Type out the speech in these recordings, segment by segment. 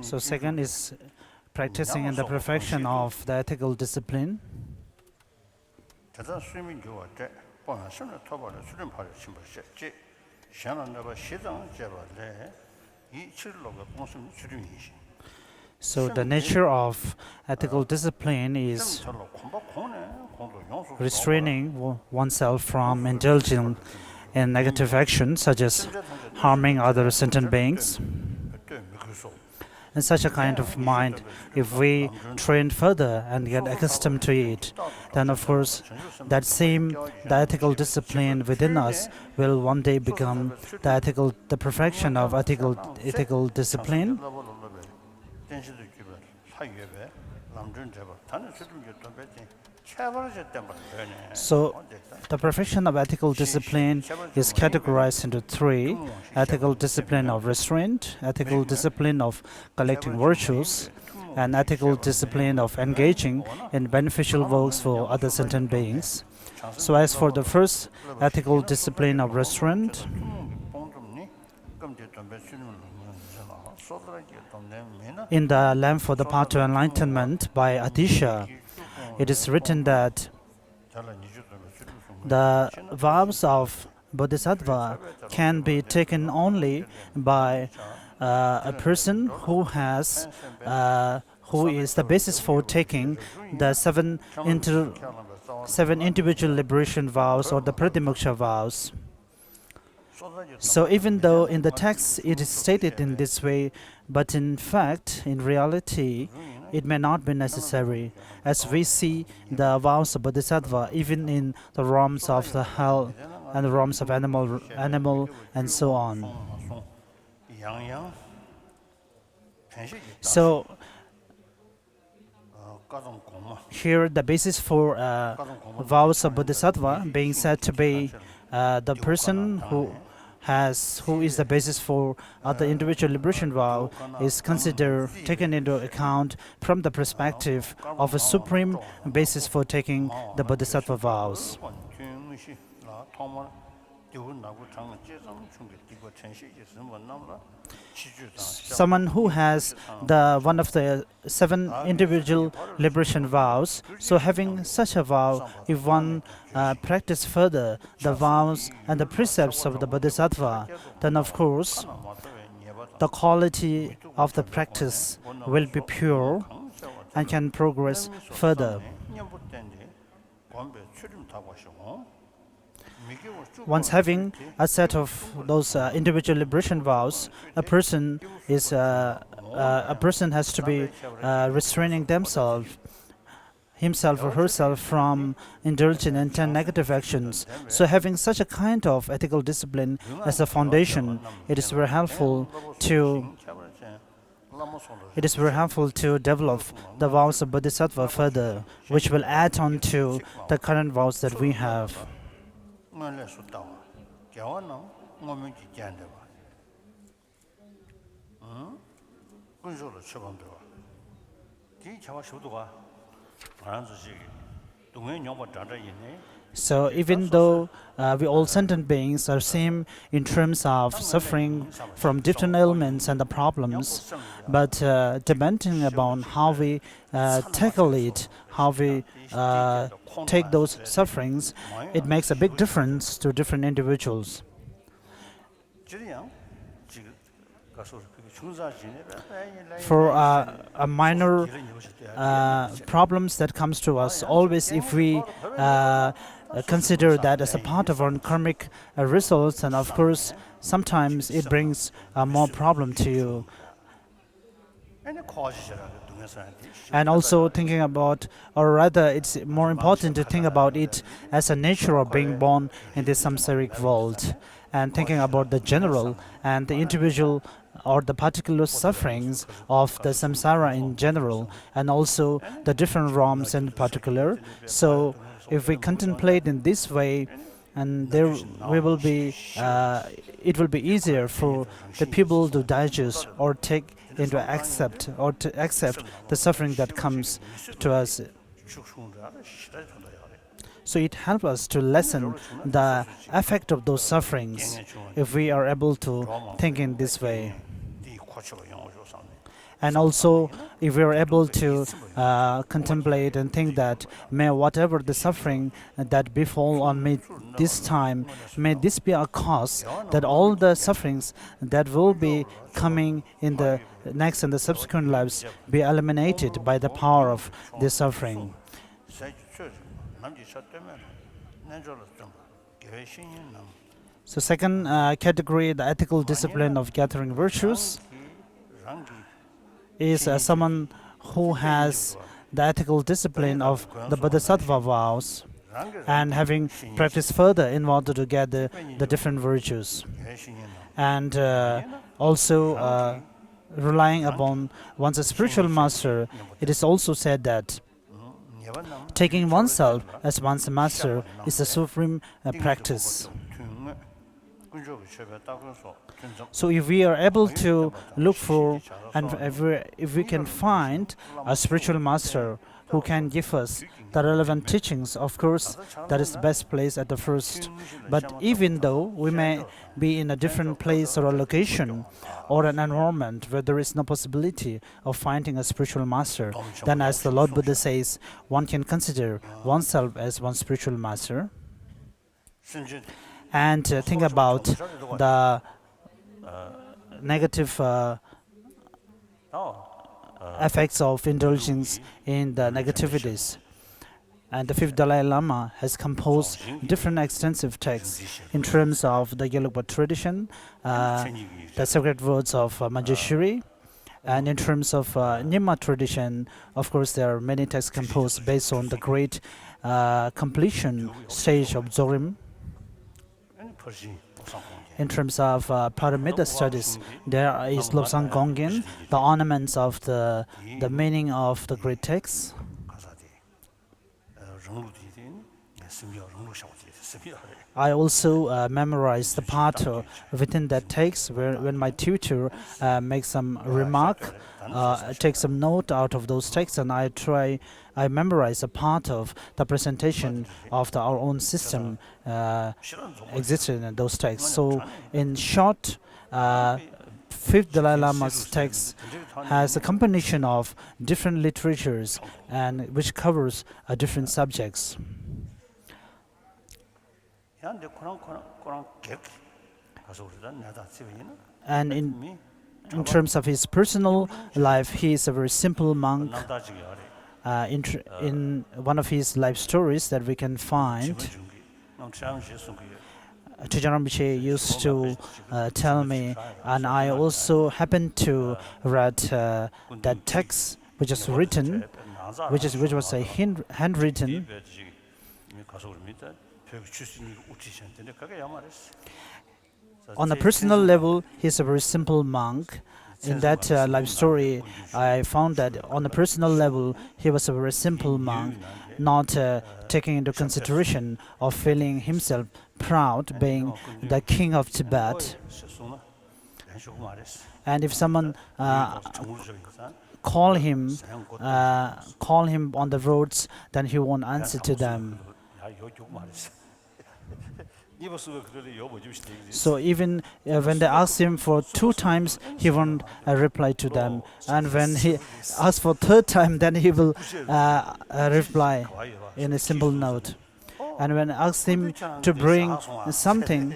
So second is practicing in the perfection of the ethical discipline. So the nature of ethical discipline is restraining oneself from indulging in negative actions such as harming other sentient beings. In such a kind of mind, if we train further and get accustomed to it, then of course the ethical discipline within us will one day become the perfection of ethical discipline. So the perfection of ethical discipline is categorized into three: ethical discipline of restraint, ethical discipline of collecting virtues, and ethical discipline of engaging in beneficial works for other sentient beings. So as for the first ethical discipline of restraint, in the Lamp for the Path to Enlightenment by Adisha, it is written that the vows of Bodhisattva can be taken only by a person who is the basis for taking the seven individual liberation vows or the Pratimoksha vows. So even though in the text it is stated in this way, but in fact, in reality, it may not be necessary, as we see the vows of Bodhisattva even in the realms of the hell and the realms of animal and so on. So here the basis for vows of Bodhisattva being said to be the person who is the basis for the individual liberation vow is taken into account from the perspective of a supreme basis for taking the Bodhisattva vows. Someone who has one of the seven individual liberation vows, so having such a vow, if one practice further the vows and the precepts of the Bodhisattva, then of course the quality of the practice will be pure and can progress further. Once having a set of those individual liberation vows, a person has to be restraining himself or herself from indulging in 10 negative actions. So having such a kind of ethical discipline as a foundation, it is very helpful to develop the vows of Bodhisattva further, which will add on to the current vows that we have. So even though we all sentient beings are same in terms of suffering from different ailments and the problems, but depending upon how we tackle it, how we take those sufferings, it makes a big difference to different individuals. For a minor problems that comes to us, always if we consider that as a part of our karmic results, and of course sometimes it brings more problem to you. And also thinking about, or rather it's more important to think about it as a nature of being born in this samsaric world, and thinking about the general and the individual or the particular sufferings of the samsara in general, and also the different realms in particular. So if we contemplate in this way, and it will be easier for the people to digest or take into accept the suffering that comes to us. So it helps us to lessen the effect of those sufferings if we are able to think in this way. And also, if we are able to contemplate and think that may whatever the suffering that befall on me this time, may this be a cause that all the sufferings that will be coming in the next and the subsequent lives be eliminated by the power of this suffering. So second category, the ethical discipline of gathering virtues, is someone who has the ethical discipline of the bodhisattva vows and having practiced further in order to gather the different virtues. And also relying upon one's spiritual master, it is also said that taking oneself as one's master is a supreme practice. So if we are able to look for and if we can find a spiritual master who can give us the relevant teachings, of course, that is the best place at the first. But even though we may be in a different place or a location or an environment where there is no possibility of finding a spiritual master, then as the Lord Buddha says, one can consider oneself as one spiritual master and think about the negative effects of indulgence in the negativities. And the fifth Dalai Lama has composed different extensive texts in terms of the Bylakuppe tradition, the sacred words of Manjushri, and in terms of Nyingma tradition, of course, there are many texts composed based on the great completion stage of Dzogchen. In terms of Paramita studies, there is Lobsang Gongin, the ornaments of the meaning of the great texts. I also memorized the part within that text when my tutor makes some remark, take some note out of those texts, and I memorize a part of the presentation of our own system existed in those texts. So in short, fifth Dalai Lama's text has a combination of different literatures and which covers different subjects. And in terms of his personal life, he is a very simple monk. In one of his life stories that we can find, Tujang Rinpoche used to tell me, and I also happened to read that text which is written, which was a handwritten. On a personal level, he's a very simple monk. In that life story, I found that on a personal level, he was a very simple monk, not taking into consideration of feeling himself proud being the king of Tibet. And if someone call him on the roads, then he won't answer to them. So even when they ask him for 2 times, he won't reply to them. And when he asks for 3rd time, then he will reply in a simple note. And when I ask him to bring something,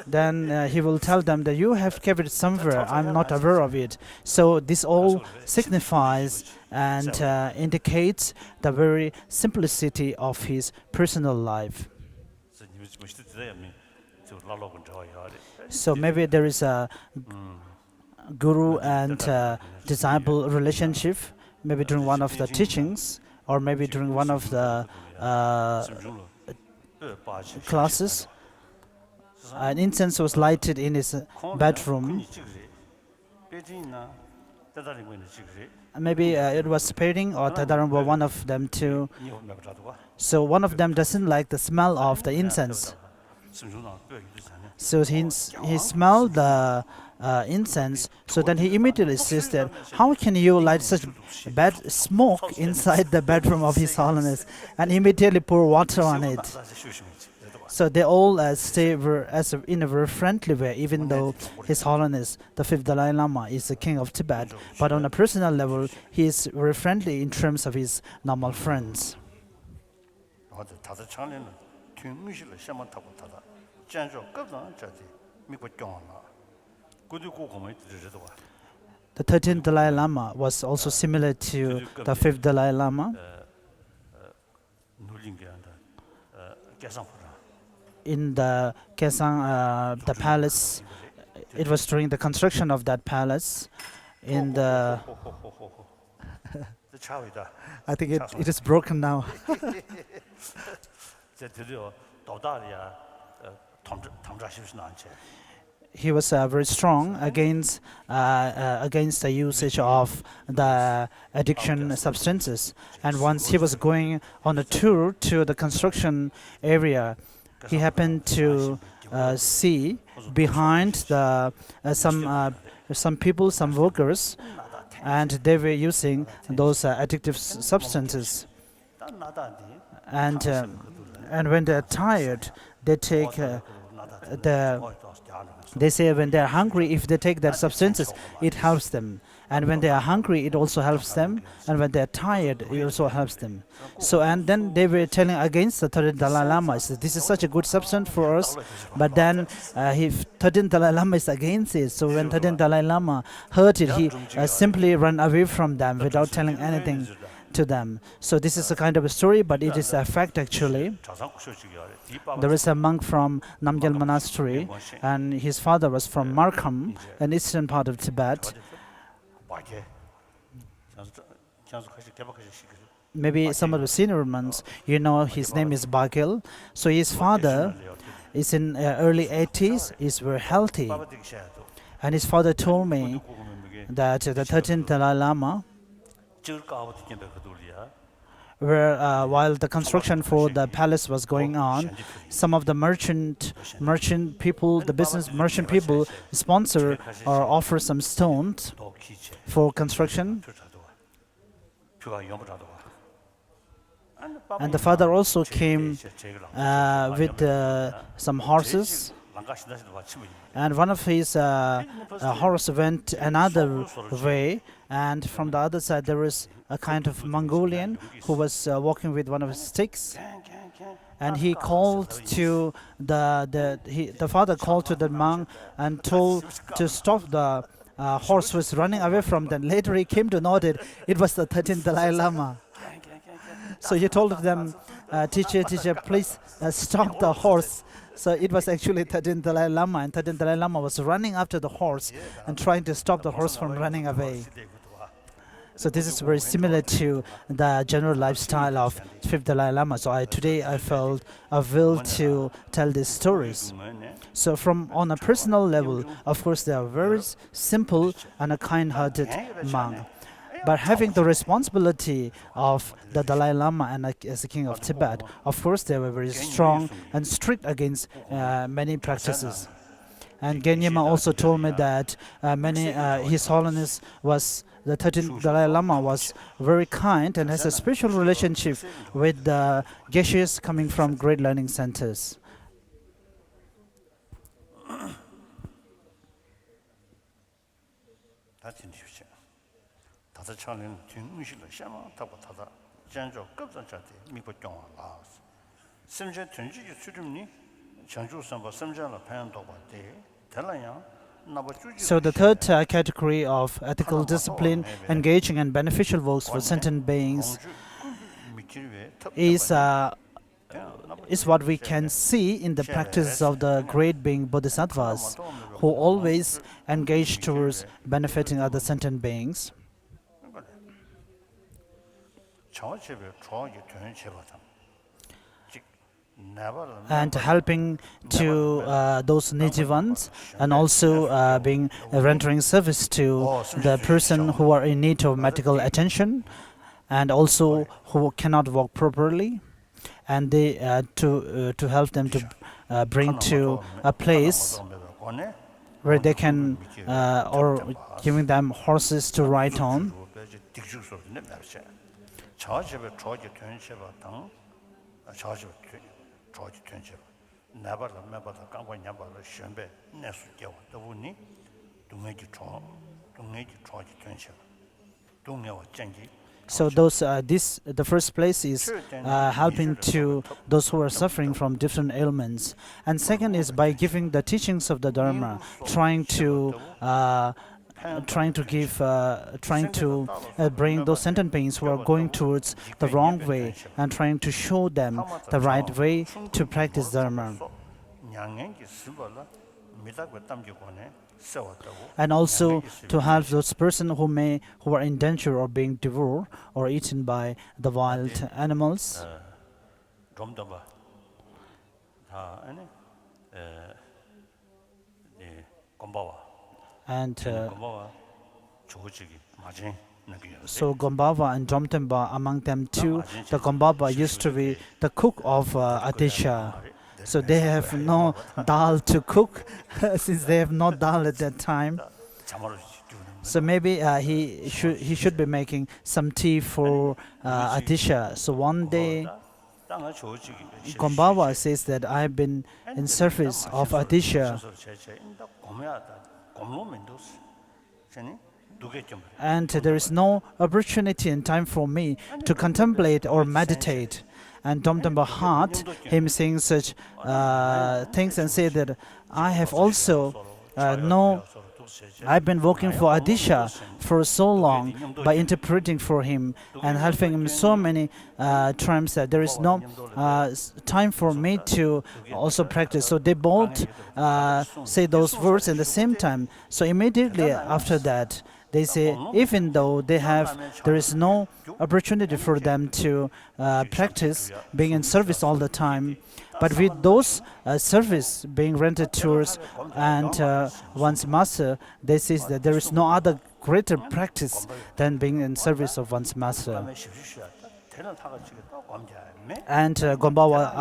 then he will tell them that you have kept it somewhere, I'm not aware of it. So this all signifies and indicates the very simplicity of his personal life. So maybe there is a guru and disciple relationship, maybe during one of the teachings, or maybe during one of the classes. An incense was lighted in his bedroom. Maybe it was Pering or Tadaramba, one of them too. So one of them doesn't like the smell of the incense. So he smelled the incense. So then he immediately says that, how can you light such bad smoke inside the bedroom of His Holiness? And immediately pour water on it. So they all stay in a very friendly way, even though His Holiness, the fifth Dalai Lama, is the king of Tibet. But on a personal level, he is very friendly in terms of his normal friends. The 13th Dalai Lama was also similar to the 5th Dalai Lama. In the Kesang, the palace, it was during the construction of that palace. In the, I think it is broken now. He was very strong against the usage of the addiction substances. And once he was going on a tour to the construction area, he happened to see behind the some people, some workers, and they were using those addictive substances. And when they're tired, they take they say when they're hungry, if they take that substances, it helps them. And when they are hungry, it also helps them. And when they're tired, it also helps them. So, and then they were telling against the 13th Dalai Lama. Said, this is such a good substance for us. But then if 13th Dalai Lama is against it, so when 13th Dalai Lama heard it, he simply ran away from them without telling anything to them. So this is a kind of a story, but it is a fact actually. There is a monk from Namgyal Monastery, and his father was from Markham, an eastern part of Tibet. Maybe some of the senior ones, you know, his name is Bagel. So his father is in early 80s, is very healthy. And his father told me that the 13th Dalai Lama, while the construction for the palace was going on, some of the merchant people, the business merchant people, sponsor or offer some stones for construction. And the father also came with some horses. And one of his horse went another way, and from the other side there was a kind of Mongolian who was walking with one of his sticks. And he called to the father called to the monk and told to stop the horse was running away from them. Later he came to know that it was the 13th Dalai Lama. So he told them, teacher, please stop the horse. So it was actually 13th Dalai Lama, and 13th Dalai Lama was running after the horse and trying to stop the horse from running away. So this is very similar to the general lifestyle of 5th Dalai Lama. So today I felt a will to tell these stories. So on a personal level, of course, they are very simple and a kind-hearted monk. But having the responsibility of the Dalai Lama and as the king of Tibet, of course, they were very strong and strict against many practices. And Genyama also told me that His Holiness was the 13th Dalai Lama was very kind and has a special relationship with the geshes coming from great learning centers. So the third category of ethical discipline, engaging and beneficial works for sentient beings is what we can see in the practice of the great being bodhisattvas, who always engage towards benefiting other sentient beings. And helping to those needy ones, and also rendering service to the person who are in need of medical attention, and also who cannot walk properly, and they to help them to bring to a place where they can or giving them horses to ride on. So the first place is helping to those who are suffering from different ailments, and second is by giving the teachings of the Dharma, trying to bring those sentient beings who are going towards the wrong way and trying to show them the right way to practice Dharma. And also to help those persons who are in danger of being devoured or eaten by the wild animals. And so Gombaba and Jomtemba, among them too, the Gombaba used to be the cook of Adisha. So they have no dal to cook since they have no dal at that time. So maybe he should be making some tea for Adisha. So one day Gombaba says that I have been in service of Adisha, and there is no opportunity and time for me to contemplate or meditate. And Domtemba heard him saying such things and said that I have also I've been working for Adisha for so long by interpreting for him and helping him so many times that there is no time for me to also practice. So they both say those words at the same time. So immediately after that, they say even though there is no opportunity for them to practice being in service all the time, but with those service being rented tours and one's master, they say that there is no other greater practice than being in service of one's master. And Gombawa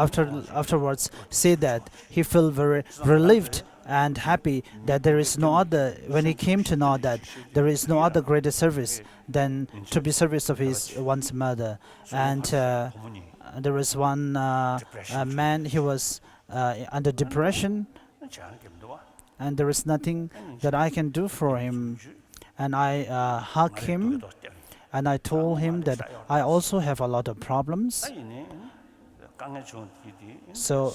afterwards said that he felt very relieved and happy that there is no other, when he came to know that there is no other greater service than to be service of one's mother. And there was one man, he was under depression, and there is nothing that I can do for him. And I hugged him, and I told him that I also have a lot of problems. So,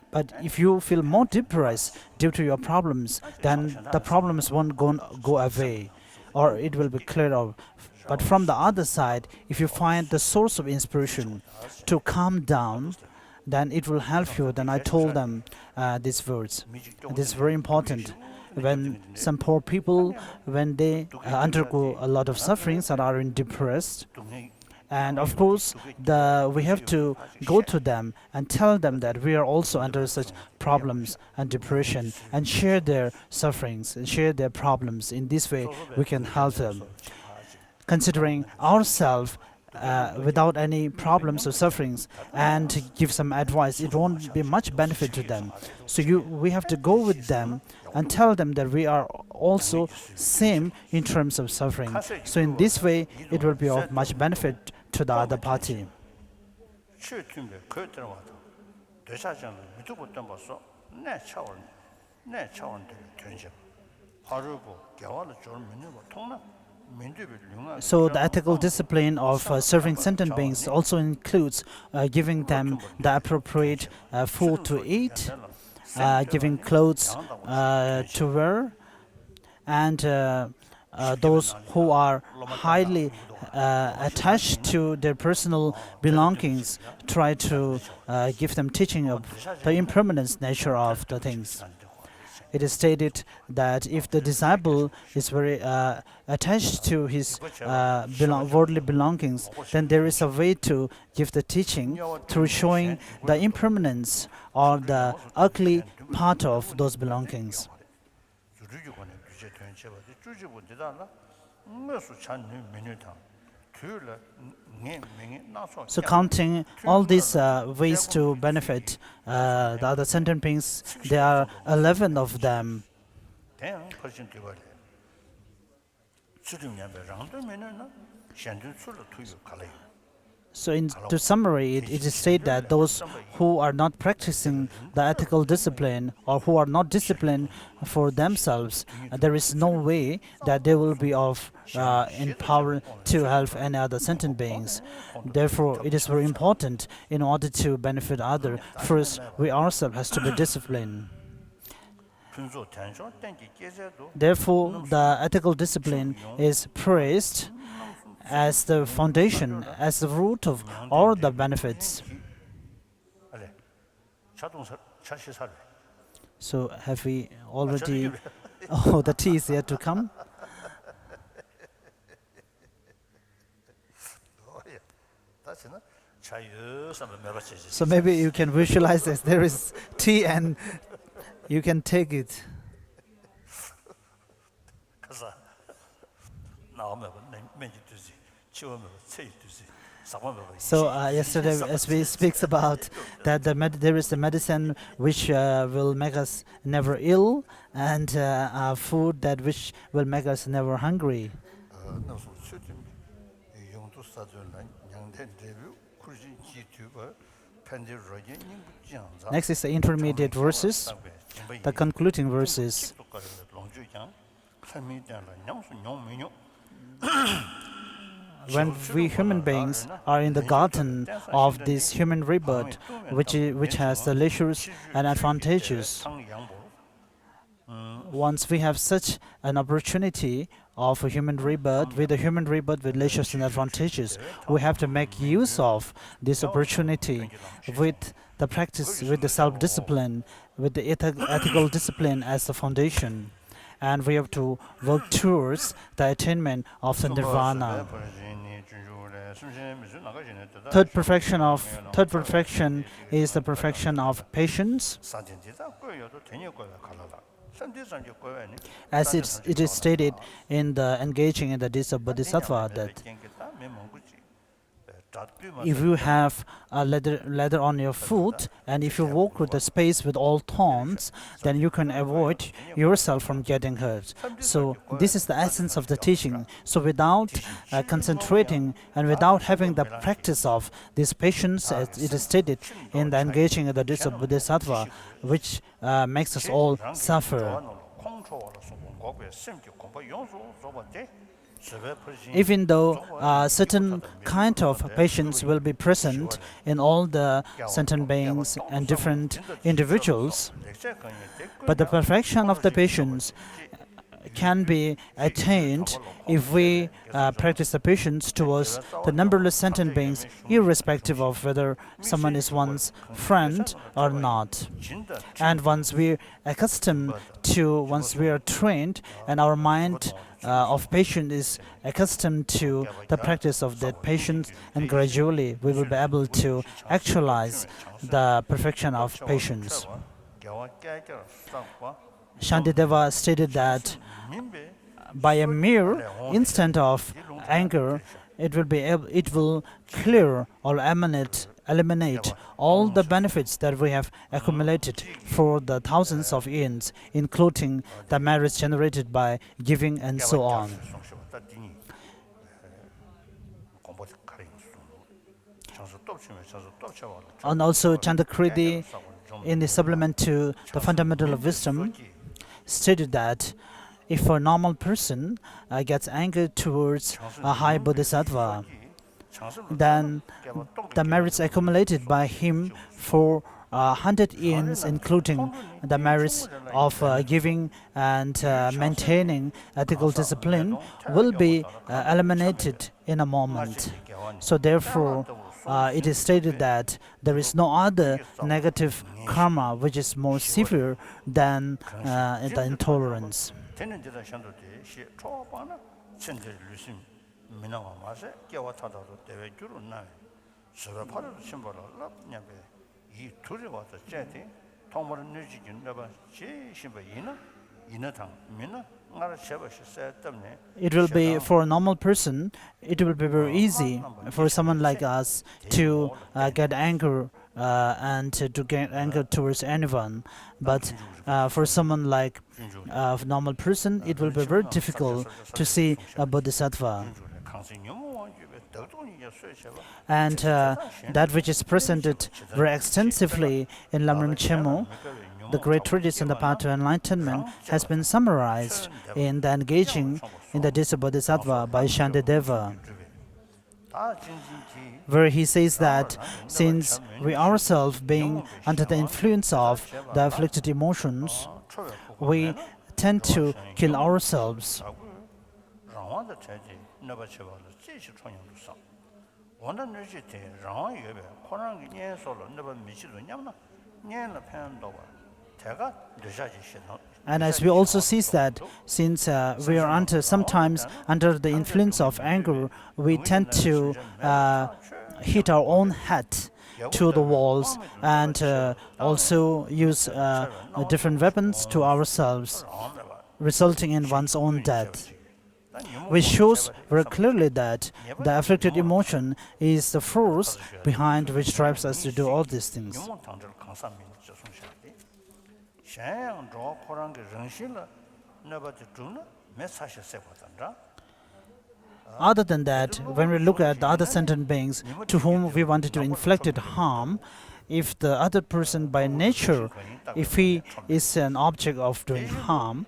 but if you feel more depressed due to your problems, then the problems won't go away, or it will be cleared up. But from the other side, if you find the source of inspiration to calm down, then it will help you. Then I told them these words. This is very important. When some poor people, when they undergo a lot of sufferings and are depressed, and of course, we have to go to them and tell them that we are also under such problems and depression, and share their sufferings and share their problems. In this way, we can help them. Considering ourselves without any problems or sufferings and give some advice, it won't be much benefit to them. So we have to go with them and tell them that we are also same in terms of suffering. So in this way, it will be of much benefit to the other party. So the ethical discipline of serving sentient beings also includes giving them the appropriate food to eat, giving clothes to wear, and those who are highly attached to their personal belongings, try to give them teaching of the impermanence nature of the things. It is stated that if the disciple is very attached to his worldly belongings, then there is a way to give the teaching through showing the impermanence or the ugly part of those belongings. So counting all these ways to benefit the other sentient beings, there are 11 of them. So, to summary it is said that those who are not practicing the ethical discipline or who are not disciplined for themselves, there is no way that they will be in power to help any other sentient beings. Therefore, it is very important in order to benefit others. First, we ourselves has to be disciplined. Therefore, the ethical discipline is praised as the foundation, as the root of all the benefits. So, have we already? Oh, the tea is yet to come. So maybe you can visualize this. There is tea and you can take it. So yesterday, as we speaks about that there is a medicine which will make us never ill, and food that which will make us never hungry. Next is the intermediate verses, the concluding verses. When we human beings are in the garden of this human rebirth, which has the leisures and advantages, once we have such an opportunity of a human rebirth, with leisures and advantages, we have to make use of this opportunity with the practice, with the self-discipline, with the ethical discipline as the foundation. And we have to work towards the attainment of the nirvana. Third perfection is the perfection of patience. As it is stated in the engaging in the deeds of Bodhisattva, that if you have a leather on your foot and if you walk with the space with all thorns, then you can avoid yourself from getting hurt. So this is the essence of the teaching. So without concentrating and without having the practice of this patience, as it is stated in the engaging in the deeds of Bodhisattva, which makes us all suffer. Even though certain kind of patience will be present in all the sentient beings and different individuals, but the perfection of the patience can be attained if we practice the patience towards the numberless sentient beings, irrespective of whether someone is one's friend or not. And once we are trained and our mind of patience is accustomed to the practice of that patience, and gradually we will be able to actualize the perfection of patience. Shantideva stated that by a mere instant of anger, it will clear or eliminate all the benefits that we have accumulated for the thousands of years, including the merits generated by giving and so on. And also Chandakriti, in the supplement to the Fundamental of Wisdom, stated that if a normal person gets angered towards a high bodhisattva, then the merits accumulated by him for 100 years, including the merits of giving and maintaining ethical discipline, will be eliminated in a moment. So therefore, it is stated that there is no other negative karma which is more severe than the intolerance. It will be, for a normal person, it will be very easy for someone like us to get anger and to get anger towards anyone. But for someone like a normal person, it will be very difficult to see a bodhisattva. And that which is presented very extensively in Lamrim Chemo, the great treatise on the path to enlightenment, has been summarized in the engaging in the Disa Bodhisattva by Shantideva, where he says that since we ourselves being under the influence of the afflicted emotions, we tend to kill ourselves. And as we also see that since we are sometimes under the influence of anger, we tend to hit our own head to the walls and also use different weapons to ourselves, resulting in one's own death, which shows very clearly that the afflicted emotion is the force behind which drives us to do all these things. Other than that, when we look at the other sentient beings to whom we wanted to inflict harm, if the other person by nature, if he is an object of doing harm,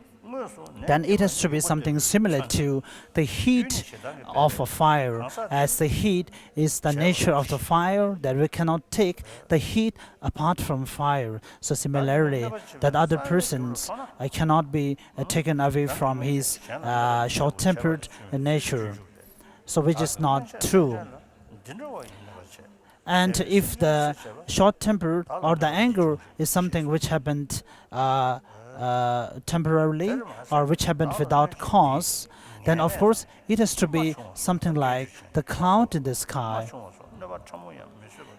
then it has to be something similar to the heat of a fire, as the heat is the nature of the fire, that we cannot take the heat apart from fire. So similarly, that other persons cannot be taken away from his short-tempered nature, so which is not true. And if the short-tempered or the anger is something which happened temporarily or which happened without cause, then of course it has to be something like the cloud in the sky.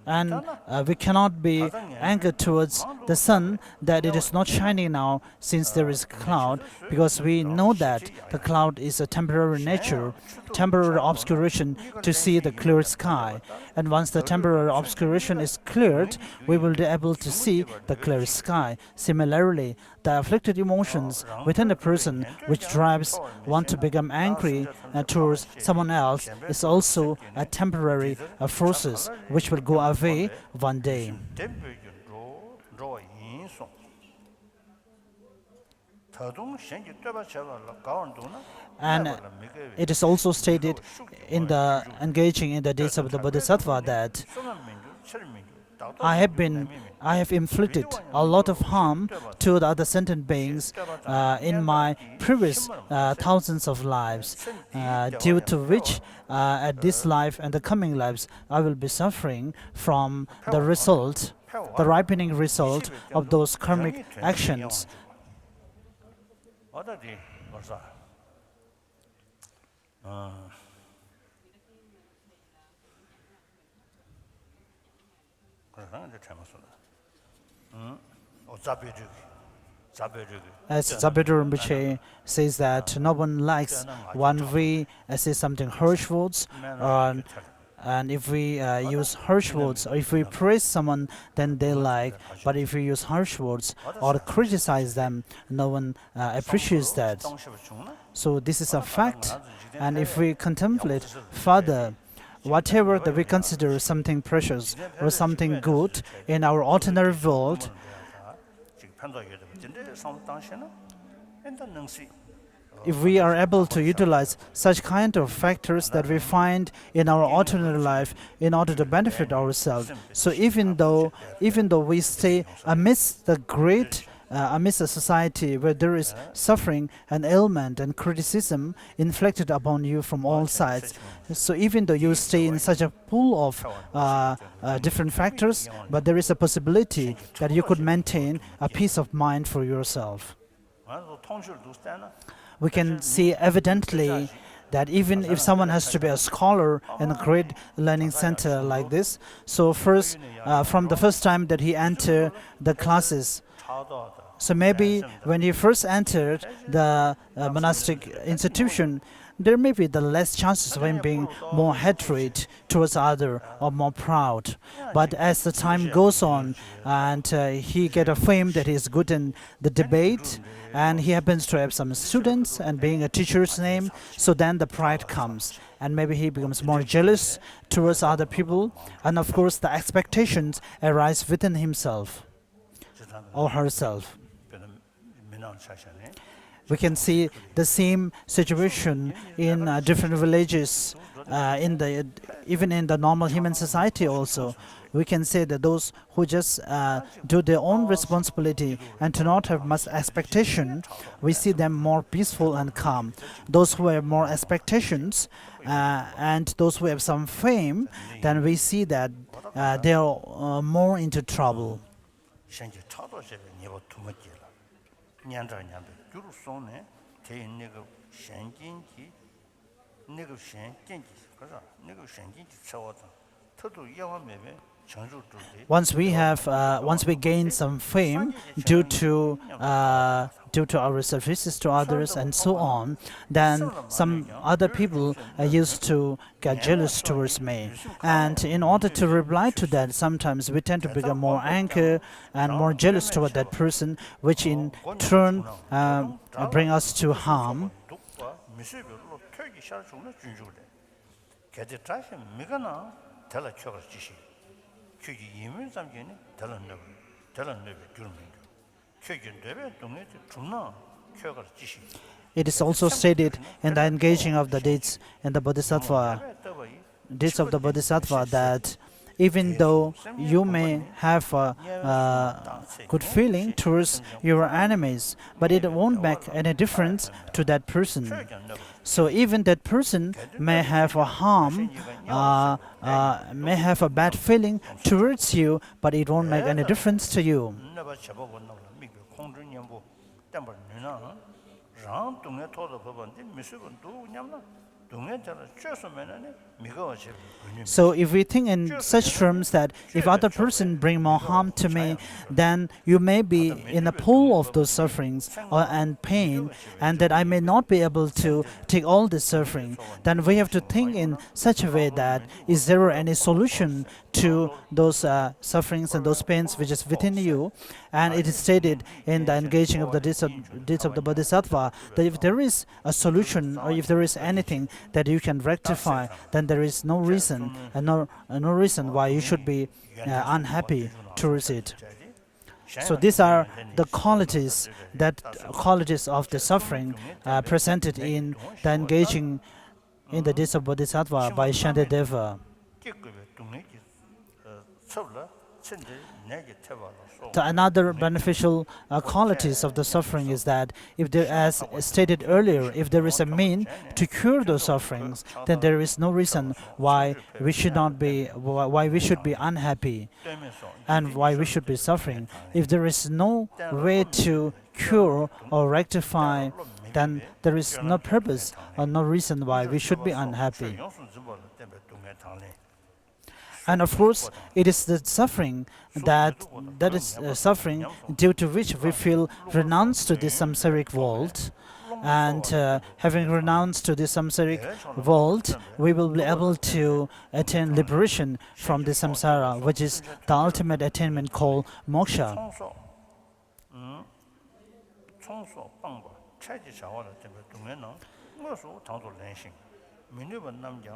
And we cannot be angered towards the sun that it is not shining now since there is cloud, because we know that the cloud is a temporary nature, temporary obscuration to see the clear sky. And once the temporary obscuration is cleared, we will be able to see the clear sky. Similarly, the afflicted emotions within a person which drives one to become angry towards someone else is also a temporary forces which will go away one day. And it is also stated in the engaging in the days of the Bodhisattva that I have inflicted a lot of harm to the other sentient beings in my previous thousands of lives, due to which at this life and the coming lives I will be suffering from the result, the ripening result of those karmic actions. As Zabedur Rinpoche says that no one likes when we say something harsh words, and if we use harsh words, or if we praise someone, then they like. But if we use harsh words or criticize them, no one appreciates that. So this is a fact. And if we contemplate further, whatever that we consider something precious or something good in our ordinary world, if we are able to utilize such kind of factors that we find in our ordinary life in order to benefit ourselves, so even though we stay amidst a society where there is suffering and ailment and criticism inflicted upon you from all sides, so even though you stay in such a pool of different factors, but there is a possibility that you could maintain a peace of mind for yourself. We can see evidently that even if someone has to be a scholar in a great learning center like this, so first, from the first time that he entered the classes, so maybe when he first entered the monastic institution, there may be the less chances of him being more hatred towards other or more proud. But as the time goes on and he get a fame that he is good in the debate, and he happens to have some students and being a teacher's name, so then the pride comes. and maybe he becomes more jealous towards other people, and of course the expectations arise within himself or herself. We can see the same situation in different villages, even in the normal human society also. We can say that those who just do their own responsibility and do not have much expectation, we see them more peaceful and calm. Those who have more expectations and those who have some fame, then we see that they are more into trouble. Once we gain some fame due to our services to others and so on, then some other people used to get jealous towards me. And in order to reply to that, sometimes we tend to become more angry and more jealous toward that person, which in turn bring us to harm. It is also stated in the engaging of the deeds in the Bodhisattva, deeds of the Bodhisattva, that even though you may have a good feeling towards your enemies, but it won't make any difference to that person. So even that person may have a harm, may have a bad feeling towards you, but it won't make any difference to you. So if we think in such terms that if other person bring more harm to me, then you may be in a pool of those sufferings and pain, and that I may not be able to take all this suffering, then we have to think in such a way that is there any solution to those sufferings and those pains which is within you. And it is stated in the engaging of the deeds of the Bodhisattva that if there is a solution or if there is anything that you can rectify, then there is no reason and no reason why you should be unhappy towards it. So these are the qualities of the suffering presented in the engaging in the deeds of Bodhisattva by Shantideva. The another beneficial qualities of the suffering is that if there, as stated earlier, if there is a mean to cure those sufferings, then there is no reason why we should be unhappy and why we should be suffering. If there is no way to cure or rectify, then there is no purpose or no reason why we should be unhappy. And of course, it is the suffering that is suffering due to which we feel renounced to this samsaric world. And having renounced to this samsaric world, we will be able to attain liberation from the samsara, which is the ultimate attainment called moksha.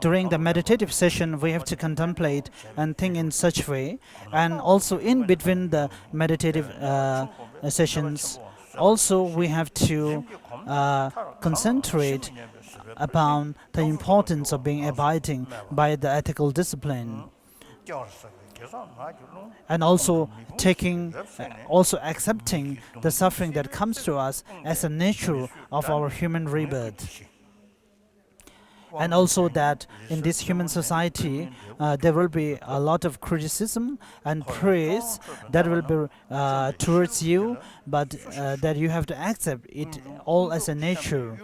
During the meditative session, we have to contemplate and think in such way, and also in between the meditative sessions, also we have to concentrate upon the importance of being abiding by the ethical discipline, and also accepting the suffering that comes to us as a nature of our human rebirth. And also that in this human society, there will be a lot of criticism and praise that will be towards you, but that you have to accept it all as a nature.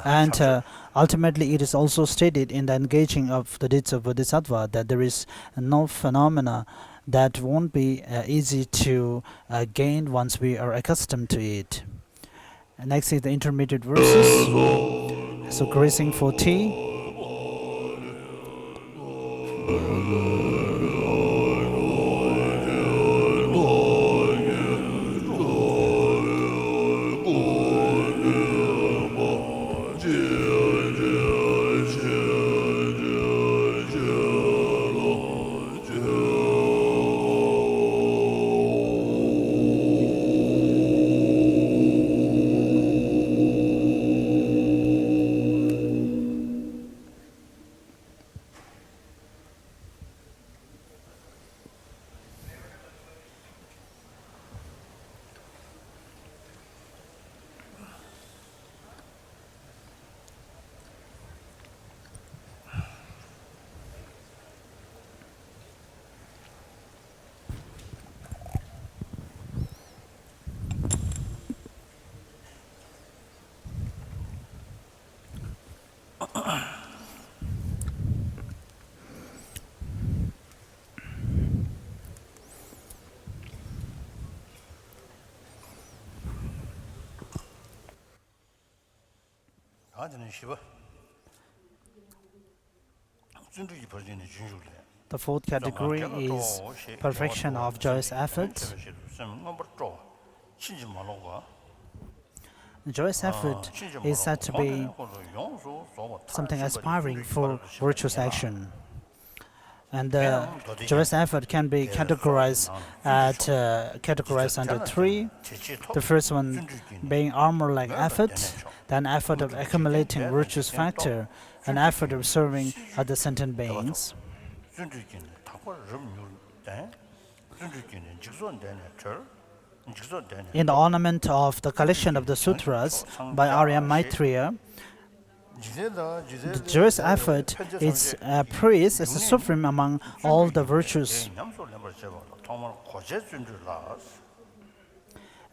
And ultimately, it is also stated in the engaging of the deeds of Bodhisattva that there is no phenomena that won't be easy to gain once we are accustomed to it. And next is the intermediate verses. So, gracing for tea. The fourth category is perfection of joyous effort. Joyous effort is said to be something aspiring for virtuous action. And the joyous effort can be categorized under three. The first one being armor-like effort, then effort of accumulating virtuous factor, and effort of serving other sentient beings. In the ornament of the collection of the sutras by Arya Maitreya, the joyous effort is praised as the supreme among all the virtues.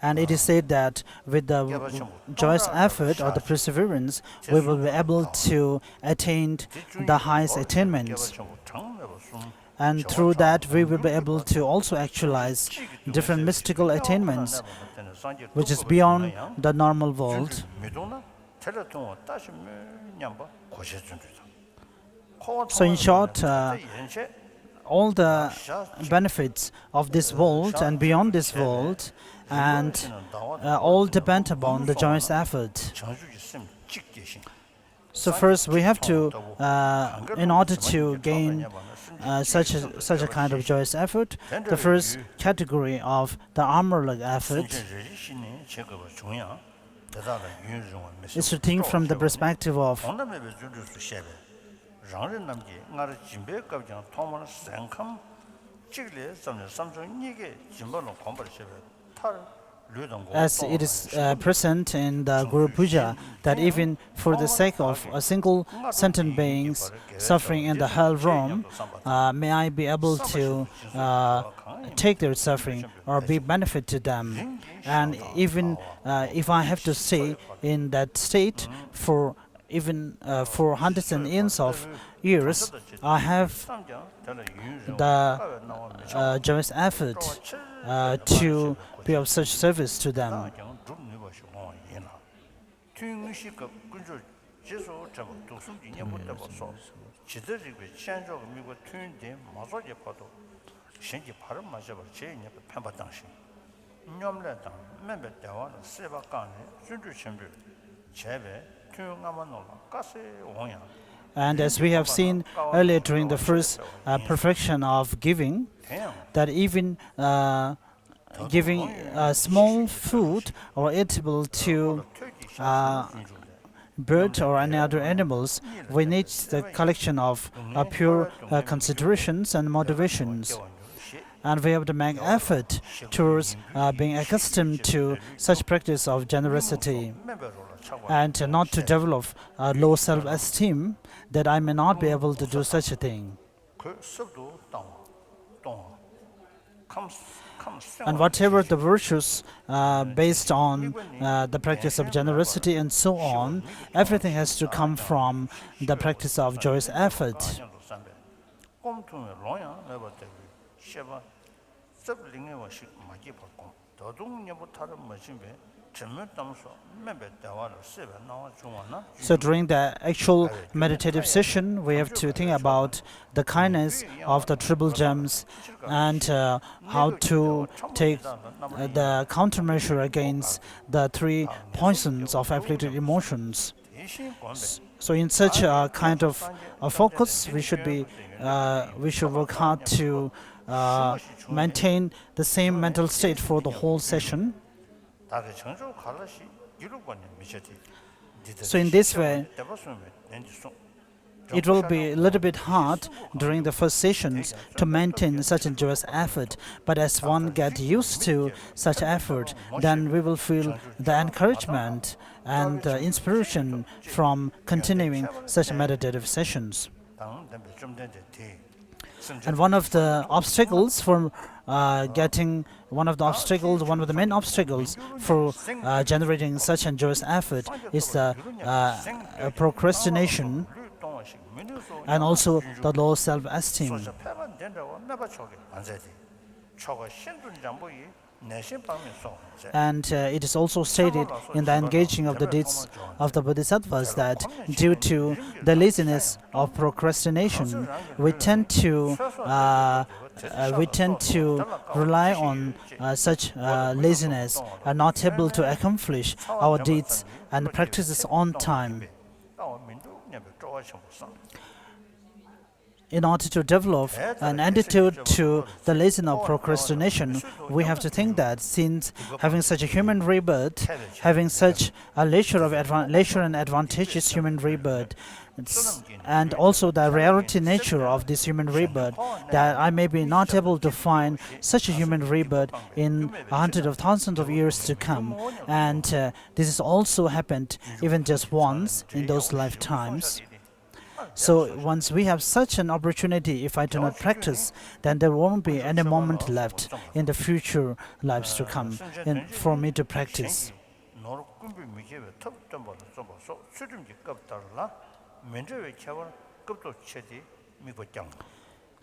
And it is said that with the joyous effort or the perseverance, we will be able to attain the highest attainments. And through that, we will be able to also actualize different mystical attainments, which is beyond the normal world. So in short, all the benefits of this world and beyond this world, and all depend upon the joyous effort. So first, we have to, in order to gain such a kind of joyous effort, the first category of the armor-like effort is to think from the perspective of as it is present in the Guru Puja, that even for the sake of a single sentient beings suffering in the hell realm, may I be able to take their suffering or be benefit to them. And even if I have to stay in that state for even for hundreds and years of years, I have the joyous effort to be of such service to them. And as we have seen earlier during the first perfection of giving, that even giving small food or eatable to bird or any other animals, we need the collection of pure considerations and motivations. And we have to make effort towards being accustomed to such practice of generosity, and not to develop low self-esteem that I may not be able to do such a thing. And whatever the virtues based on the practice of generosity and so on, everything has to come from the practice of joyous effort. So during the actual meditative session, we have to think about the kindness of the triple gems and how to take the countermeasure against the three poisons of afflicted emotions. So in such a kind of a focus, we should work hard to maintain the same mental state for the whole session. So in this way, it will be a little bit hard during the first sessions to maintain such a joyous effort, but as one gets used to such effort, then we will feel the encouragement and the inspiration from continuing such meditative sessions. And one of the main obstacles for generating such a joyous effort is the procrastination and also the low self-esteem. And it is also stated in the engaging of the deeds of the Bodhisattvas that due to the laziness of procrastination, we tend to rely on such laziness and not able to accomplish our deeds and practices on time. In order to develop an antidote to the laziness of procrastination, we have to think that since having such a human rebirth, having such a leisure and advantageous human rebirth, and also the rarity nature of this human rebirth, that I may be not able to find such a human rebirth in hundreds of thousands of years to come. And this has also happened even just once in those lifetimes. So once we have such an opportunity, if I do not practice, then there won't be any moment left in the future lives to come for me to practice.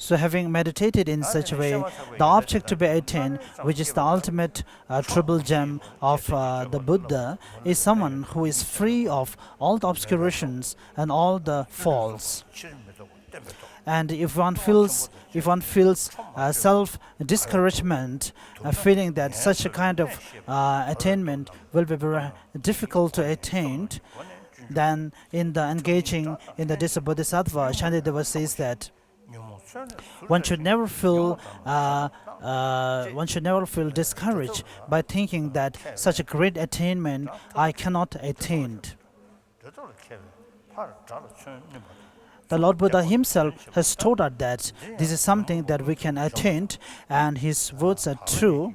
So having meditated in such a way, the object to be attained, which is the ultimate triple gem of the Buddha, is someone who is free of all the obscurations and all the faults. And if one feels self-discouragement, feeling that such a kind of attainment will be very difficult to attain, then in the engaging in the deeds of Bodhisattva, Shantideva says that one should never feel discouraged by thinking that such a great attainment I cannot attain. The Lord Buddha himself has told us that this is something that we can attain, and his words are true.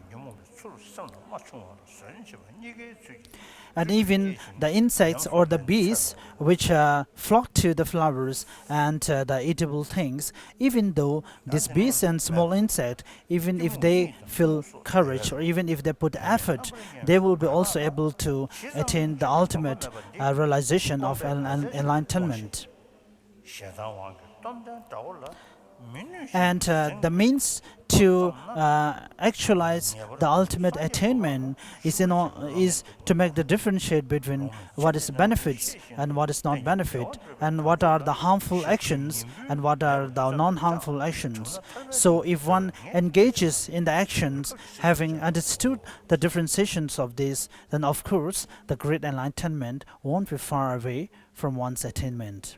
And even the insects or the bees which flock to the flowers and the eatable things, even though these bees and small insects, even if they feel courage or even if they put effort, they will be also able to attain the ultimate realization of enlightenment. And the means to actualize the ultimate attainment is to make the differentiate between what is benefits and what is not benefit, and what are the harmful actions and what are the non-harmful actions. So if one engages in the actions having understood the differentiations of this, then of course the great enlightenment won't be far away from one's attainment.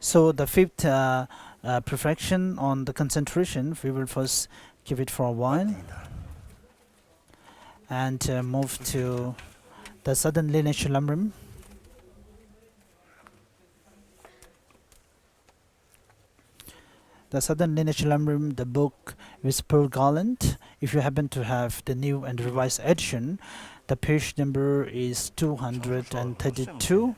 So the fifth perfection on the concentration, we will first give it for a while and move to the southern lineage Lamrim. The southern lineage Lamrim, the book with Pearl Garland. If you happen to have the new and revised edition, the page number is 232.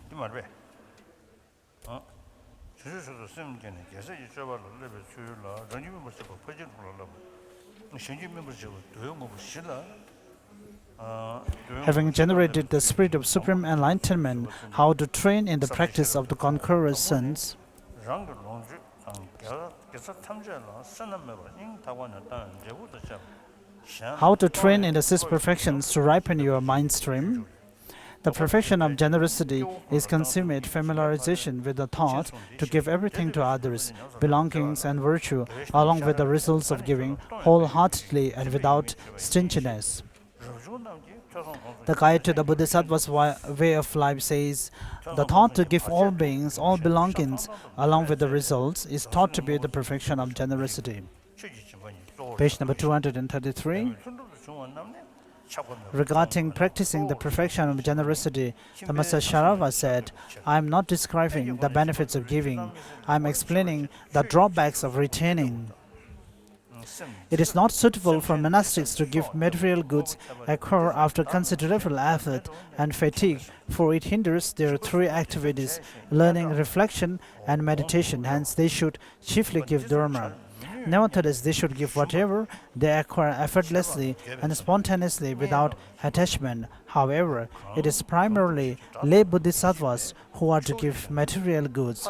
Having generated the spirit of supreme enlightenment, how to train in the practice of the conqueror's sons. How to train in the six perfections to ripen your mind stream. The perfection of generosity is consummate familiarization with the thought to give everything to others, belongings and virtue, along with the results of giving wholeheartedly and without stinginess. The guide to the Bodhisattva's way of life says, the thought to give all beings, all belongings, along with the results, is thought to be the perfection of generosity. Page number 233. Regarding practicing the perfection of generosity, the Master Sharava said, I am not describing the benefits of giving, I am explaining the drawbacks of retaining. It is not suitable for monastics to give material goods occur after considerable effort and fatigue, for it hinders their three activities, learning, reflection, and meditation. Hence, they should chiefly give dharma. Nevertheless, they should give whatever they acquire effortlessly and spontaneously without attachment. However, it is primarily lay bodhisattvas who are to give material goods.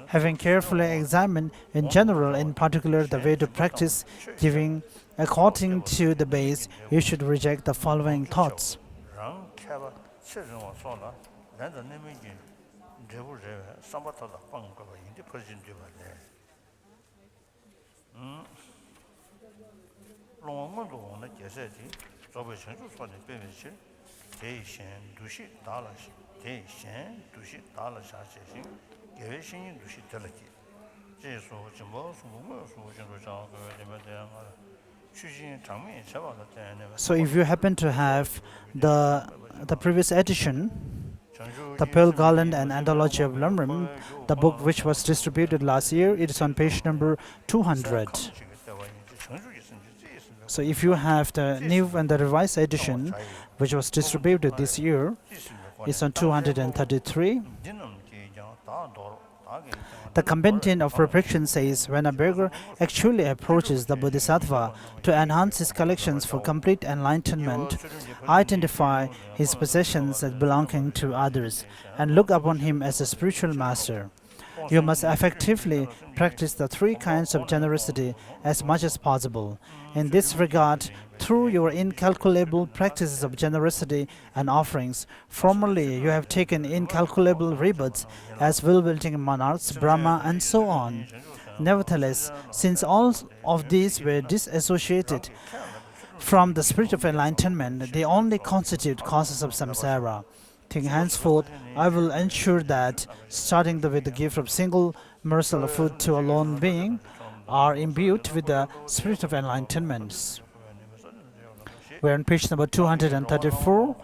Having carefully examined in general, in particular, the way to practice giving according to the base, you should reject the following thoughts. So if you happen to have the previous edition, the Pearl Garland and Anthology of Lamrim, the book which was distributed last year, it is on page number 200. So if you have the new and the revised edition, which was distributed this year, it's on 233. The compendium of perfection says, when a beggar actually approaches the Bodhisattva to enhance his collections for complete enlightenment, identify his possessions as belonging to others, and look upon him as a spiritual master. You must effectively practice the three kinds of generosity as much as possible. In this regard, through your incalculable practices of generosity and offerings, formerly you have taken incalculable rebirths as will-wielding monarchs, Brahma, and so on. Nevertheless, since all of these were disassociated from the spirit of enlightenment, they only constitute causes of samsara. Think henceforth, I will ensure that, starting with the gift of single morsel of food to a lone being, are imbued with the spirit of enlightenment. We're on page number 234.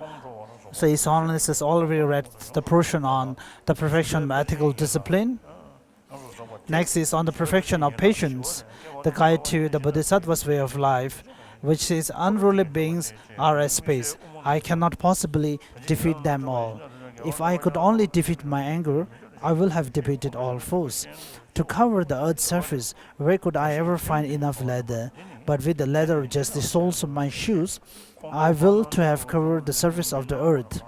So His Holiness has already read the portion on the perfection of ethical discipline. Next is on the perfection of patience, the guide to the Bodhisattva's way of life, which says unruly beings are a space. I cannot possibly defeat them all. If I could only defeat my anger, I will have defeated all foes. To cover the earth's surface, where could I ever find enough leather? But with the leather of just the soles of my shoes, I will to have covered the surface of the earth.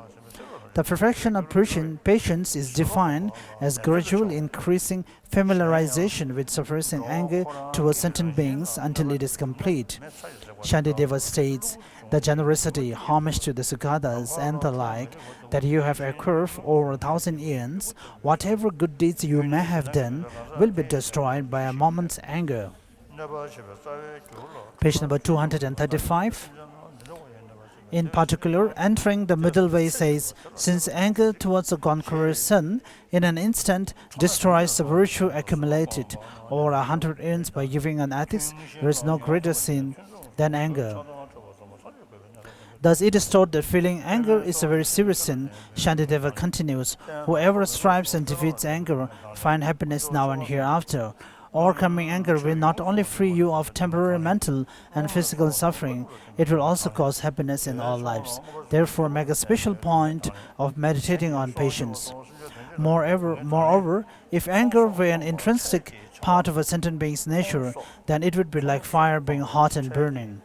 The perfection of patience is defined as gradually increasing familiarization with suppressing anger towards certain beings until it is complete. Shantideva states, the generosity, homage to the Sukhadas and the like, that you have acquired over 1,000 years, whatever good deeds you may have done, will be destroyed by a moment's anger. Page number 235. In particular, entering the middle way says, since anger towards a conqueror's son in an instant destroys the virtue accumulated over 100 years by giving an ethics, there is no greater sin than anger. Thus it is taught that feeling anger is a very serious sin. Shantideva continues, whoever strives and defeats anger finds happiness now and hereafter. Overcoming anger will not only free you of temporary mental and physical suffering, it will also cause happiness in all lives. Therefore, make a special point of meditating on patience. Moreover, if anger were an intrinsic part of a sentient being's nature, then it would be like fire being hot and burning.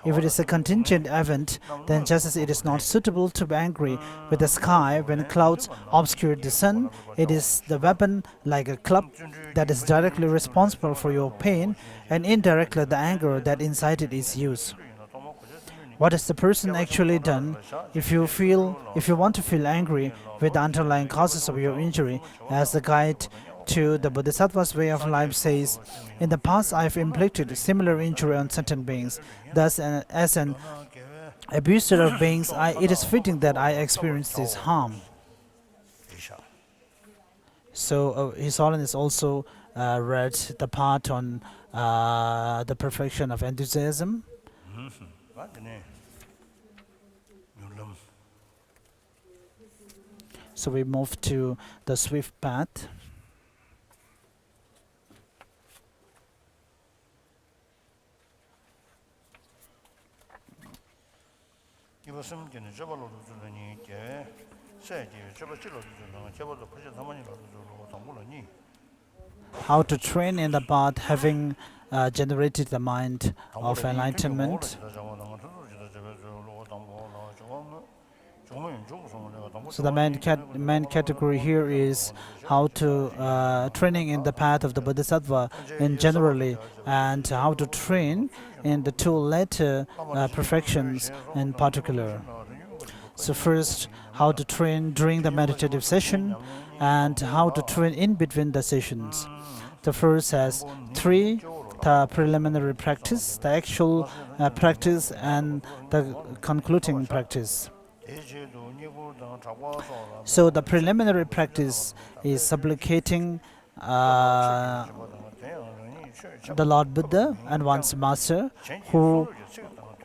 If it is a contingent event, then just as it is not suitable to be angry with the sky when clouds obscure the sun, it is the weapon like a club that is directly responsible for your pain, and indirectly the anger that incited its use. What has the person actually done? If you want to feel angry with the underlying causes of your injury, as the guide to the Bodhisattva's way of life says, in the past I have inflicted similar injury on certain beings. Thus, as an abuser of beings, it is fitting that I experience this harm. So His Holiness also read the part on the perfection of enthusiasm. So we move to the swift path. How to train in the path, having generated the mind of enlightenment. So the main category here is how to training in the path of the Bodhisattva in generally, and how to train in the two latter perfections in particular. So first, how to train during the meditative session, and how to train in between the sessions. The first has three: the preliminary practice, the actual practice, and the concluding practice. So the preliminary practice is supplicating the Lord Buddha and one's master, who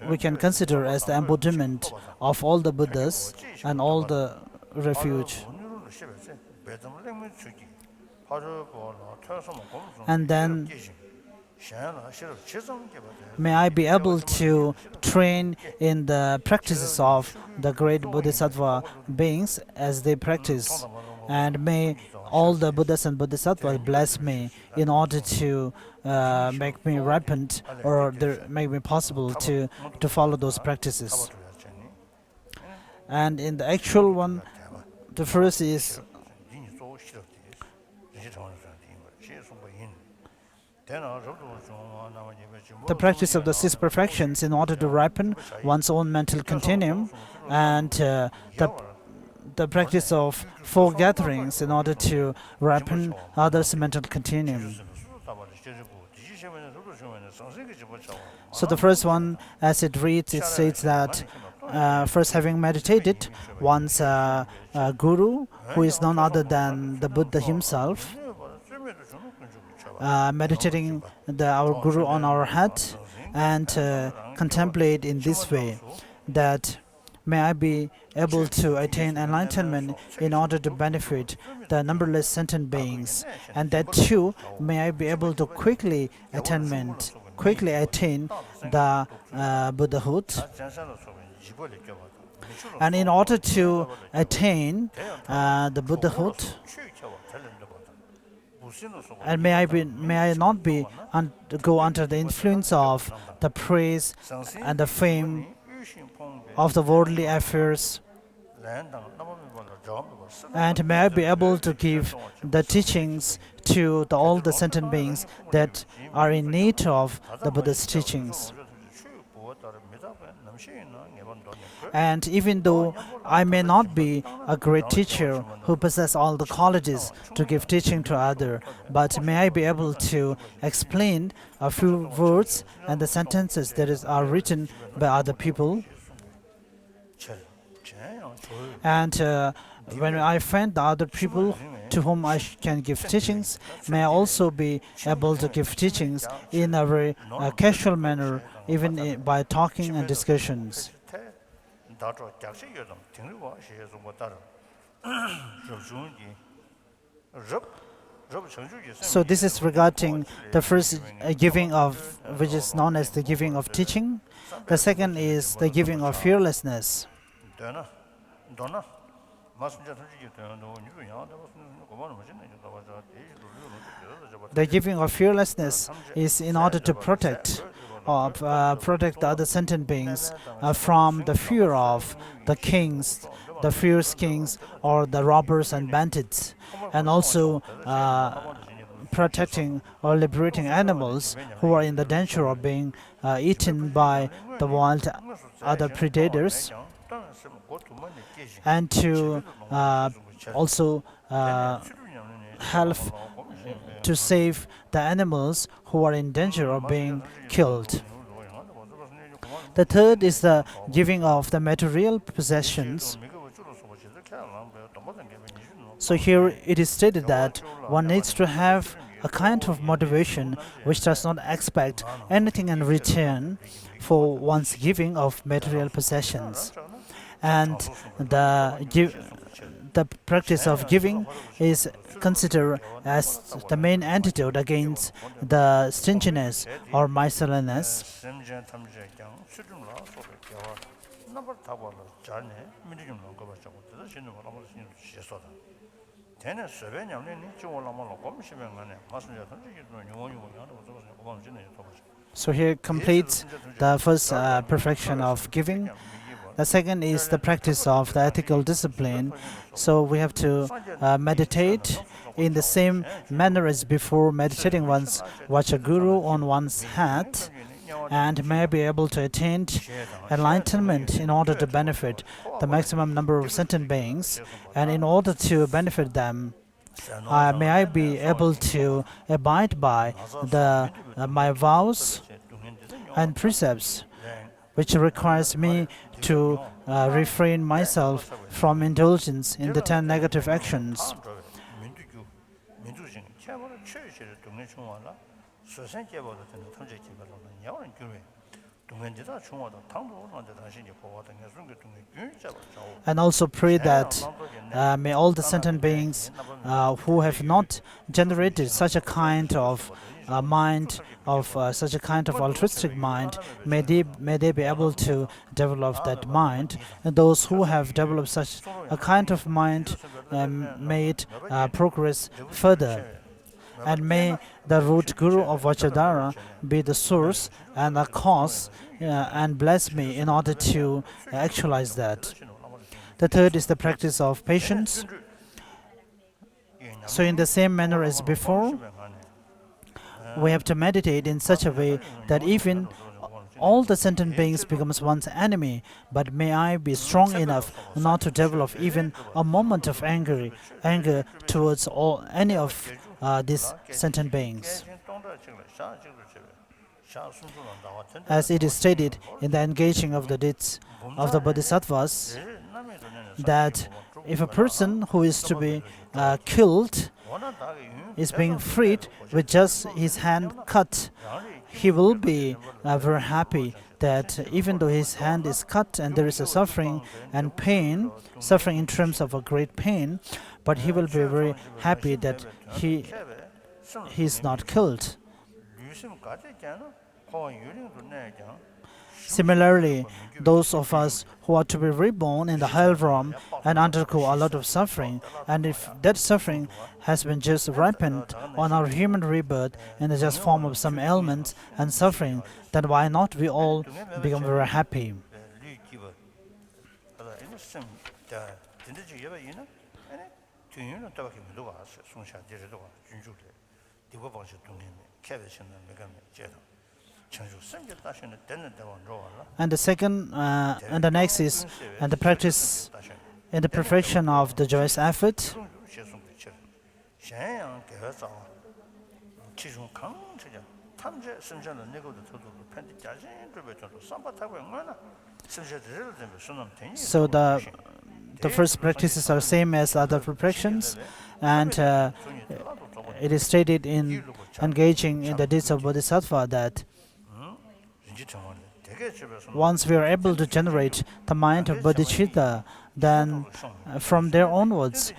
we can consider as the embodiment of all the Buddhas and all the refuge. And then, may I be able to train in the practices of the great Bodhisattva beings as they practice, and may all the Buddhas and Bodhisattvas bless me in order to make me ripened, or make me possible to follow those practices. And in the actual one, the first is the practice of the six perfections in order to ripen one's own mental continuum, and the practice of four gatherings in order to ripen others' mental continuum. So the first one, as it reads, it states that first, having meditated, one's guru, who is none other than the Buddha himself, meditating our guru on our head, and contemplate in this way that may I be able to attain enlightenment in order to benefit the numberless sentient beings, and that too may I be able to quickly attain the Buddhahood. And in order to attain the Buddhahood, and may I not go under the influence of the praise and the fame of the worldly affairs, and may I be able to give the teachings to all the sentient beings that are in need of the Buddha's teachings. And even though I may not be a great teacher who possesses all the qualities to give teaching to others, but may I be able to explain a few words and the sentences that are written by other people. And when I find the other people to whom I can give teachings, may I also be able to give teachings in a very casual manner, even by talking and discussions. So this is regarding the first giving of, which is known as the giving of teaching. The second is the giving of fearlessness. The giving of fearlessness is in order to protect the other sentient beings from the fear of the kings, the fierce kings, or the robbers and bandits, and also protecting or liberating animals who are in the danger of being eaten by the wild other predators, and to also help to save the animals who are in danger of being killed. The third is the giving of the material possessions. So here it is stated that one needs to have a kind of motivation which does not expect anything in return for one's giving of material possessions. And the practice of giving is considered as the main antidote against the stinginess or miserliness. So here completes the first perfection of giving. The second is the practice of the ethical discipline. So we have to meditate in the same manner as before, meditating one's Vajraguru on one's head, and may be able to attain enlightenment in order to benefit the maximum number of sentient beings. And in order to benefit them, may I be able to abide by my vows and precepts, which requires me to refrain myself from indulgence in the 10 negative actions. And also pray that may all the sentient beings who have not generated such a kind of mind, of such a kind of altruistic mind, may they be able to develop that mind. And those who have developed such a kind of mind may it progress further. And may the root guru of Vajradhara be the source and the cause and bless me in order to actualize that. The third is the practice of patience. So in the same manner as before, we have to meditate in such a way that even all the sentient beings becomes one's enemy, but may I be strong enough not to develop even a moment of anger towards any of these sentient beings. As it is stated in the engaging of the deeds of the Bodhisattvas, that if a person who is to be killed is being freed with just his hand cut, he will be very happy that even though his hand is cut and there is a suffering and pain, suffering in terms of a great pain, but he will be very happy that he is not killed. Similarly, those of us who are to be reborn in the hell realm and undergo a lot of suffering, and if that suffering has been just ripened on our human rebirth in the just form of some ailments and suffering, then why not we all become very happy? And the second and the next is the practice in the perfection of the joyous effort. So the first practices are same as other perfections, and it is stated in engaging in the deeds of Bodhisattva that once we are able to generate the mind of bodhicitta, then from there onwards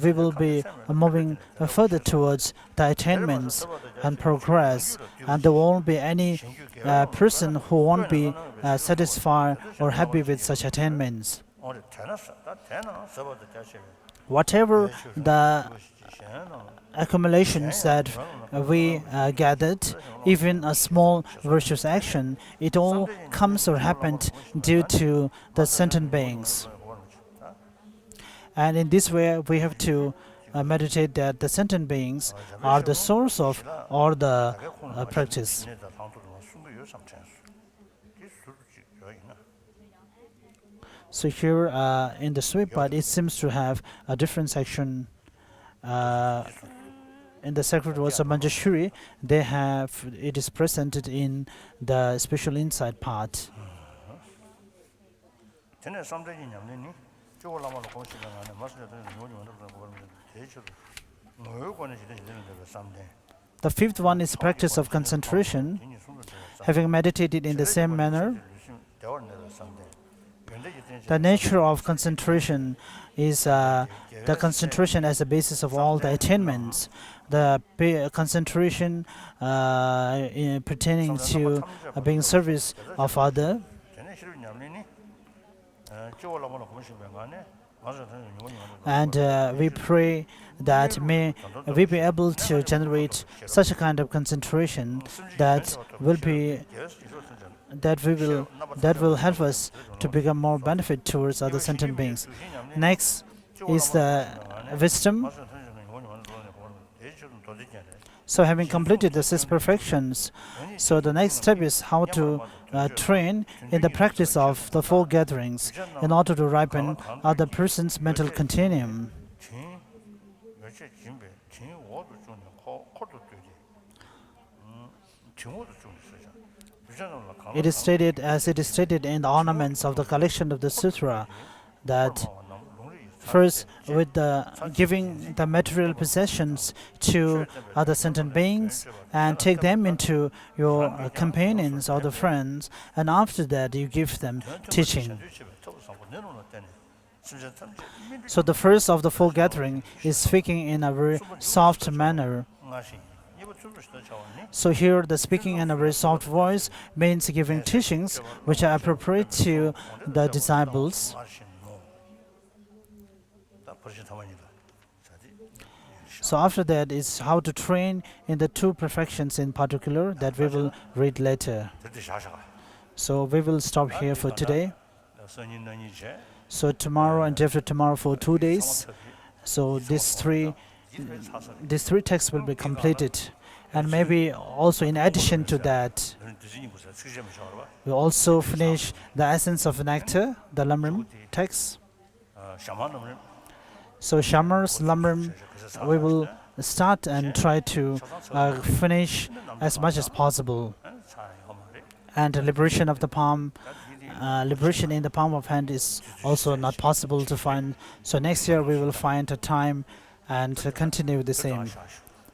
we will be moving further towards the attainments and progress, and there won't be any person who won't be satisfied or happy with such attainments. whatever the accumulations that we gathered, even a small virtuous action, it all comes or happened due to the sentient beings. And in this way, we have to meditate that the sentient beings are the source of all the practice. So here in the sweep, but it seems to have a different section. In the sacred words of Manjushri, they have it is presented in the special insight part. The fifth one is practice of concentration. Having meditated in the same manner, the nature of concentration is the concentration as the basis of all the attainments. The concentration pertaining to being service of other. And we pray that may we be able to generate such a kind of concentration that will help us to become more benefit towards other sentient beings. Next is the wisdom. So having completed the 6 perfections, so the next step is how to train in the practice of the 4 gatherings in order to ripen other person's mental continuum. It is stated, as it is stated in the ornaments of the collection of the sutra, that first, with the giving the material possessions to other sentient beings and take them into your companions or the friends, and after that you give them teaching. So the first of the 4 gathering is speaking in a very soft manner. So here the speaking in a very soft voice means giving teachings which are appropriate to the disciples. So after that is how to train in the 2 perfections in particular that we will read later. So we will stop here for today. So tomorrow and after tomorrow for 2 days. So these three texts will be completed. And maybe also in addition to that, we also finish the essence of nectar, the Lamrim text. So Shamar's Lamrim, we will start and try to finish as much as possible. And liberation of the palm, liberation in the palm of hand is also not possible to find. So next year we will find a time and continue the same.